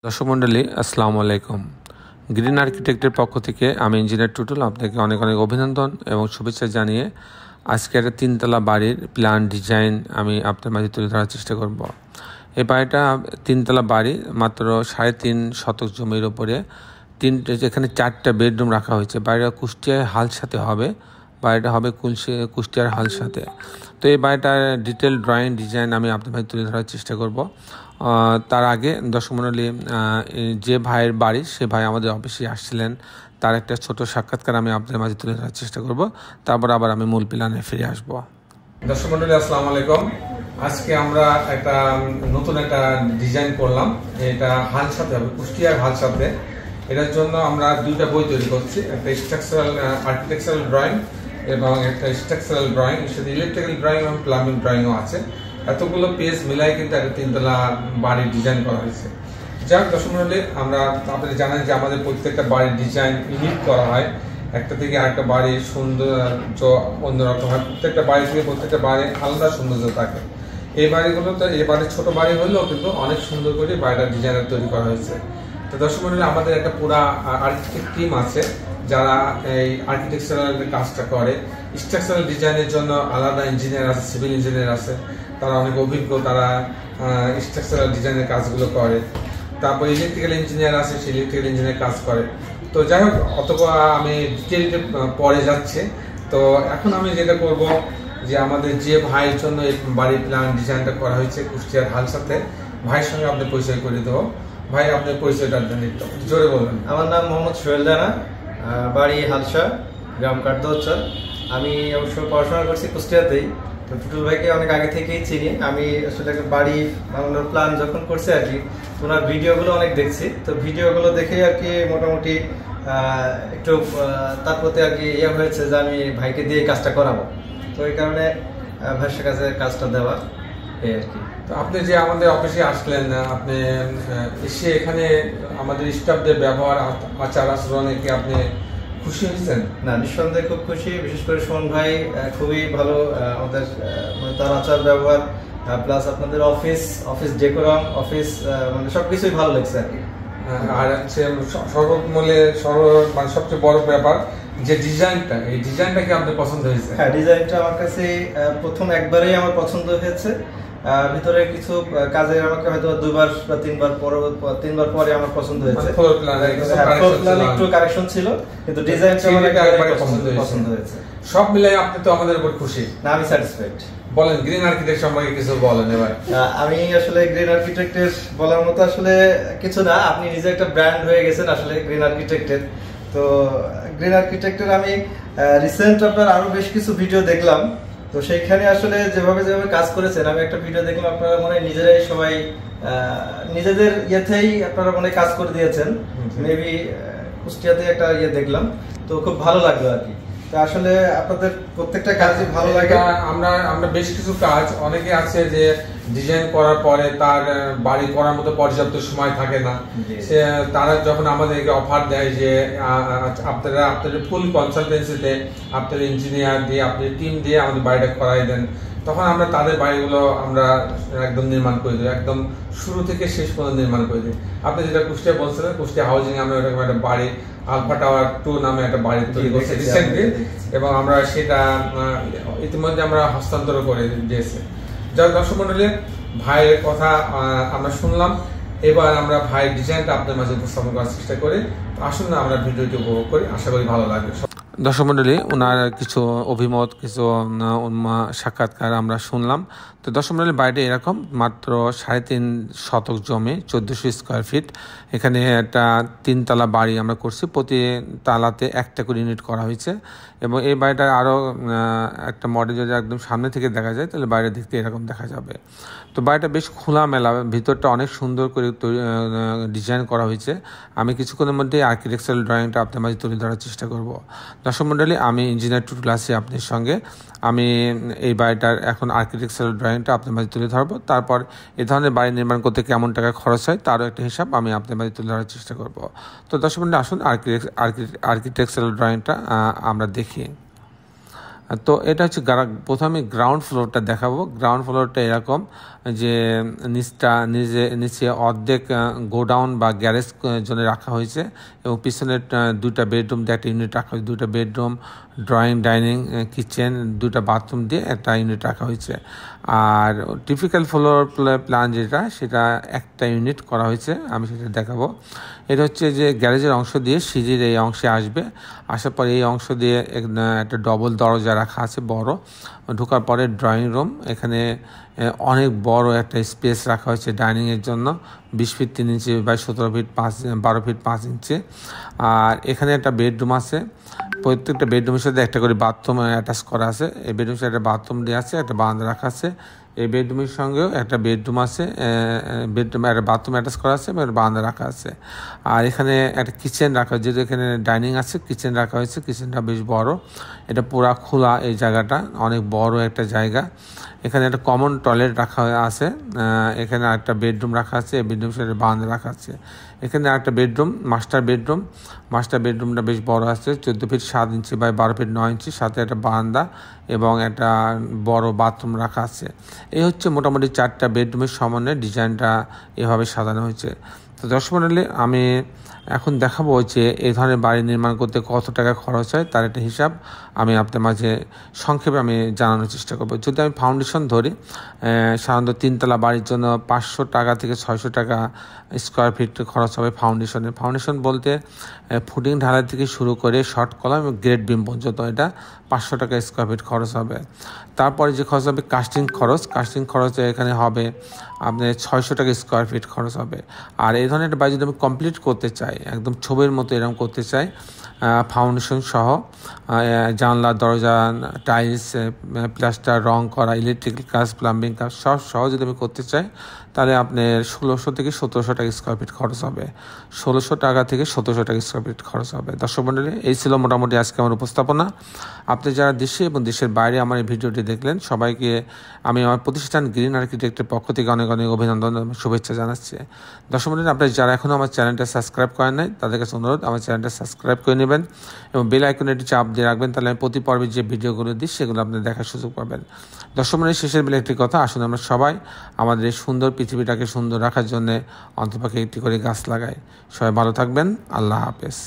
দর্শক মণ্ডলী আসসালামু আলাইকুম। গ্রিন আর্কিটেক্টের পক্ষ থেকে আমি ইঞ্জিনিয়ার টুটুল আপনাকে অনেক অনেক অভিনন্দন এবং শুভেচ্ছা জানিয়ে আজকে একটা তিনতলা বাড়ির প্ল্যান ডিজাইন আমি আপনার মাঝে তুলে ধরার চেষ্টা করব। এই বাড়িটা তিনতলা বাড়ি, মাত্র 3.5 শতক জমির ওপরে যেখানে 4টা বেডরুম রাখা হয়েছে। বাড়িটা কুষ্টিয়ার হালসাতে হবে, বাড়িটা হবে কুষ্টিয়ার হালসাতে। তো এই বাড়িটার ডিটেল ড্রয়িং ডিজাইন আমি আপনার মাঝে তুলে ধরার চেষ্টা করব। তার আগে দর্শক মণ্ডলী, যে ভাইয়ের বাড়ি সে ভাই আমাদের অফিসে আসছিলেন, তার একটা ছোট সাক্ষাৎকার আমি আপনাদের মাঝে তুলে ধরার চেষ্টা করব, তারপর আবার আমি মূল প্ল্যানে ফিরে আসব। দর্শক মণ্ডলী আসসালামু আলাইকুম। আজকে আমরা নতুন একটা ডিজাইন করলাম, এটা হালসাতে হবে, কুষ্টিয়ার হালসাতে। এটার জন্য আমরা 2টা বই তৈরি করছি, একটা স্ট্রাকচারাল আর্কিটেকচারাল ড্রয়িং এবং একটা স্ট্রাকচারাল ড্রয়িং, সাথে ইলেকট্রিক্যাল ড্রয়িং এবং প্লাম্বিং ড্রয়িংও আছে। এতগুলো পেজ মিলাই কিন্তু একটা তিনতলা বাড়ির ডিজাইন করা হয়েছে। যাক দর্শক মণ্ডলী, আমরা আপনাদের জানেন যে আমাদের প্রত্যেকটা বাড়ির ডিজাইন ইউনিক করা হয়, একটা থেকে আরেকটা বাড়ির সৌন্দর্য অন্যরকম হয়। প্রত্যেকটা বাড়ি থেকে প্রত্যেকটা বাড়ি আলাদা সৌন্দর্য থাকে। এই বাড়িগুলো তো এই বাড়ির ছোট বাড়ি হলেও কিন্তু অনেক সুন্দর করে বাড়িটার ডিজাইনার তৈরি করা হয়েছে। তো দর্শক মণ্ডলী, আমাদের একটা পুরা আর্কিটেক্ট টিম আছে যারা এই আর্কিটেকচারাল কাজটা করে। স্ট্রাকচারাল ডিজাইনের জন্য আলাদা ইঞ্জিনিয়ার আছে, সিভিল ইঞ্জিনিয়ার আছে, তারা অনেক অভিজ্ঞ, তারা স্ট্রাকচারাল ডিজাইনের কাজগুলো করে। তারপর ইলেকট্রিক্যাল ইঞ্জিনিয়ার আছে, সেই ইলেকট্রিক্যাল ইঞ্জিনিয়ার কাজ করে। তো যাই হোক, আমি ডিটেলটা পরে যাচ্ছে। তো এখন আমি যেটা করব যে আমাদের যে ভাইয়ের জন্য এই বাড়ির প্ল্যান ডিজাইনটা করা হয়েছে কুষ্টিয়ার হালসাতে, ভাইয়ের সঙ্গে আপনার পরিচয় করে দেবো। ভাই, আপনার পরিচয়টা একটু জোরে বলবেন। আমার নাম মোহাম্মদ সোহেল রানা, বাড়ি হালসা, গ্রাম কাটদোচর। আমি অবশ্য পড়াশোনা করছি কুষ্টিয়াতেই। তো টুটুল ভাইকে অনেক আগে থেকেই চিনি। আমি আসলে বাড়ি বানানোর প্ল্যান যখন করছি আর কি, ওনার ভিডিওগুলো অনেক দেখছি। তো ভিডিওগুলো দেখে আর কি মোটামুটি একটু তার প্রতি আর কি হয়েছে যে আমি ভাইকে দিয়ে কাজটা করাবো। তো এই কারণে ভাইয়ের কাছে কাজটা দেওয়া এই আর কি। তো আপনি যে আমাদের অফিসে আসলেন, আপনি এসে এখানে আমাদের স্টাফদের ব্যবহার, আচার আচরণে কি আপনি খুশি হয়েছেন? না, নিঃসন্দেহে খুব খুশি। বিশেষ করে সুমন ভাই খুবই ভালো, আমাদের তার আচার ব্যবহার প্লাস আপনাদের অফিস ডেকোরাম, অফিস মানে সবকিছুই ভালো লাগছে আর কি। আর হচ্ছে মানে সবচেয়ে বড় ব্যাপার যে ডিজাইনটা, এই ডিজাইনটা কি আপনার পছন্দ হয়েছে? হ্যাঁ, ডিজাইনটা আমার কাছে প্রথম একবারেই আমার পছন্দ হয়েছে। ভিতরে কিছু কাজে আমাকে হয়তো 2বার বা 3বার পরে আমার পছন্দ হয়েছে। ফ্লোর প্ল্যানে একটু কারেকশন ছিল, কিন্তু ডিজাইনটা আমার একবারে পছন্দ হয়েছে। সব মিলাই আপনি তো আমাদের উপর খুশি? না, আমি স্যাটিসফাইড। বলেন, গ্রিন আর্কিটেক্ট সম্পর্কে কিছু বলেন এবার। আমি আসলে গ্রিন আর্কিটেক্টের বলার মতো আসলে কিছু না, আপনি নিজে একটা ব্র্যান্ড হয়ে গেছেন আসলে গ্রিন আর্কিটেক্টের। তো গ্রিন আর্কিটেক্টের আমি রিসেন্ট আপনার আরো বেশ কিছু ভিডিও দেখলাম। তো সেইখানে আসলে যেভাবে কাজ করেছেন, আমি একটা ভিডিও দেখলাম, আপনারা মনে হয় নিজেরাই সবাই নিজেদের ইয়েতেই আপনারা মনে কাজ করে দিয়েছেন। মেবি কুষ্টিয়াতে একটা দেখলাম, তো খুব ভালো লাগলো আর কি। তো আসলে আপনাদের প্রত্যেকটা কাজই ভালো লাগে। আমরা বেশ কিছু কাজ, অনেকে আছে যে ডিজাইন করার পরে তার বাড়ি করার মতো পর্যাপ্ত সময় থাকে না, তারা যখন আমাদেরকে অফার দেয় যে আপনাদের ফুল কনসালটেন্সিতে আপনাদের ইঞ্জিনিয়ার দিয়ে, আপনাদের টিম দিয়ে আমাদের বাড়িটা করাই দেন, তখন আমরা তাদের বাড়িগুলো আমরা একদম নির্মাণ করে দিই, একদম শুরু থেকে শেষ পর্যন্ত নির্মাণ করে দিই। আপনি যেটা কুষ্টিয়া বলছিলেন, কুষ্টিয়া হাউজিং আমরা ওরকম একটা বাড়ি, আলফা টাওয়ার 2 নামে একটা বাড়ি তৈরি করছি রিসেন্টলি, এবং আমরা সেটা ইতিমধ্যে আমরা হস্তান্তর করে দিয়েছি। যার দর্শক মণ্ডলী, ভাইয়ের কথা আমরা শুনলাম, এবার আমরা ভাইয়ের ডিজাইনটা আপনার মাঝে উপস্থাপন করার চেষ্টা করি। আসুন না আমরা ভিডিওটি উপভোগ করি, আশা করি ভালো লাগবে। দর্শক মণ্ডলী, ওনার কিছু অভিমত, কিছু সাক্ষাৎকার আমরা শুনলাম। তো দর্শক মণ্ডলী, বাড়িটা এরকম, মাত্র 3.5 শতক জমি, 1400 স্কোয়ার ফিট। এখানে একটা তিনতলা বাড়ি আমরা করছি, প্রতি তালাতে একটা করে ইউনিট করা হয়েছে। এবং এই বাড়িটার আরও একটা মডেল যদি একদম সামনে থেকে দেখা যায়, তাহলে বাইরে দেখতে এরকম দেখা যাবে। তো বাড়িটা বেশ খোলামেলা, ভিতরটা অনেক সুন্দর করে ডিজাইন করা হয়েছে। আমি কিছুক্ষণের মধ্যে আর্কিটেকচারাল ড্রয়িংটা আপনার মাঝে তুলে ধরার চেষ্টা করব। দর্শক মণ্ডলী, আমি ইঞ্জিনিয়ার টুটুল আছি আপনার সঙ্গে। আমি এই বাড়িটার এখন আর্কিটেকচারাল ড্রয়িংটা আপনার মাঝে তুলে ধরবো, তারপর এ ধরনের বাড়ি নির্মাণ করতে কেমন টাকা খরচ হয় তারও একটা হিসাব আমি আপনার মাঝে তুলে ধরার চেষ্টা করব। তো দর্শক মণ্ডলী, আসুন আর্কিটেকচারাল ড্রয়িংটা আমরা দেখি। তো এটা হচ্ছে প্রথমে গ্রাউন্ড ফ্লোরটা দেখাবো। গ্রাউন্ড ফ্লোরটা এরকম যে নিচে অর্ধেক গোডাউন বা গ্যারেজ জন্য রাখা হয়েছে এবং পিছনের 2টা বেডরুম দিয়ে একটা ইউনিট রাখা হয়েছে। 2টা বেডরুম, ড্রয়িং, ডাইনিং, কিচেন, 2টা বাথরুম দিয়ে একটা ইউনিট রাখা হয়েছে। আর টিপিক্যাল ফ্লোর প্ল্যান সেটা একটা ইউনিট করা হয়েছে, আমি সেটা দেখাবো। এটা হচ্ছে যে গ্যারেজের অংশ দিয়ে সিঁড়ির এই অংশে আসার পরে এই অংশ দিয়ে একটা ডবল দরজা রাখা আছে বড়। ঢোকার পরে ড্রয়িং রুম, এখানে অনেক বড় একটা স্পেস রাখা হয়েছে ডাইনিংয়ের জন্য, 20 ফিট 3 ইঞ্চি বাই 17 ফিট 12 ফিট 5 ইঞ্চি। আর এখানে একটা বেডরুম আছে, প্রত্যেকটা বেডরুমের সাথে একটা করে বাথরুম অ্যাটাচ করা আছে। এই বেডরুমের সাথে একটা বাথরুম দিয়ে আছে, একটা বারান্দা রাখা আছে। এই বেডরুমের সঙ্গেও একটা বেডরুম আছে, বেডরুমে একটা বাথরুম অ্যাটাচ করা আছে এবং বারান্দা রাখা আছে। আর এখানে একটা কিচেন রাখা, যেহেতু এখানে ডাইনিং আছে, কিচেন রাখা হয়েছে। কিচেনটা বেশ বড়, এটা পুরা খোলা, এই জায়গাটা অনেক বড় একটা জায়গা। এখানে একটা কমন টয়লেট রাখা আছে, এখানে একটা বেডরুম রাখা আছে, বেডরুম সাথে বারান্দা রাখা আছে। এখানে একটা বেডরুম, মাস্টার বেডরুমটা বেশ বড় আছে, 14 ফিট 7 ইঞ্চি বাই 12 ফিট 9 ইঞ্চি, সাথে একটা বারান্দা এবং একটা বড় বাথরুম রাখা আছে। এই হচ্ছে মোটামুটি 4টা বেডরুমের সমন্বয়ে ডিজাইনটা এভাবে সাজানো হয়েছে। তো দর্শক মণ্ডলী, আমি এখন দেখাবো যে এই ধরনের বাড়ি নির্মাণ করতে কত টাকা খরচ হয়, তার একটা হিসাব আমি আপনার মাঝে সংক্ষেপে আমি জানানোর চেষ্টা করবো। যদি আমি ফাউন্ডেশন ধরি, সাধারণত 3তলা বাড়ির জন্য 500 টাকা থেকে 600 টাকা স্কোয়ার ফিট খরচ হবে ফাউন্ডেশন বলতে ফুটিং ঢালাই থেকে শুরু করে শর্ট কলাম এবং গ্রেড বিম পর্যন্ত, এটা 500 টাকা স্কোয়ার ফিট খরচ হবে। তারপরে যে খরচ হবে কাস্টিং খরচ এখানে হবে আপনার 600 টাকা স্কোয়ার ফিট খরচ হবে। আর এই ধরনের একটা বাড়ি যদি আমি কমপ্লিট করতে চাই, একদম ছবির মতো এরকম করতে চাই, ফাউন্ডেশন সহ জানলা, দরজা, টাইলস, প্লাস্টার, রং করা, ইলেকট্রিক্যাল কাজ, প্লাম্বিং কাজ সব সহ যদি আমি করতে চাই, তাহলে আপনার 1600 থেকে 1700 টাকা স্কোয়ার ফিট খরচ হবে। 1600 টাকা থেকে 1700 টাকা স্কোয়ার ফিট খরচ হবে। দর্শক মণ্ডলী, এই ছিল মোটামুটি আজকে আমার উপস্থাপনা। আপনি যারা দেশে এবং দেশের বাইরে আমার এই ভিডিওটি দেখলেন, সবাইকে আমি আমার প্রতিষ্ঠান গ্রিন আর্কিটেক্টের পক্ষ থেকে অনেক অনেক অভিনন্দন এবং শুভেচ্ছা জানাচ্ছি। দর্শক মণ্ডলী, আপনারা যারা এখনও আমার চ্যানেলটা সাবস্ক্রাইব করেন নাই, তাদের কাছে অনুরোধ আমার চ্যানেলটা সাবস্ক্রাইব করে নেবেন এবং বেল আইকনে একটি চাপ দিয়ে রাখবেন, তাহলে আমি প্রতি পর্বে যে ভিডিওগুলো দিই সেগুলো আপনি দেখার সুযোগ পাবেন। দর্শক মণ্ডলী, শেষের বেলা একটি কথা, আসুন আমরা সবাই আমাদের এই সুন্দর পৃথিবীটাকে সুন্দর রাখার জন্য অন্তপক্ষে একটি করে গাছ লাগাই। সবাই ভালো থাকবেন, আল্লাহ হাফেজ।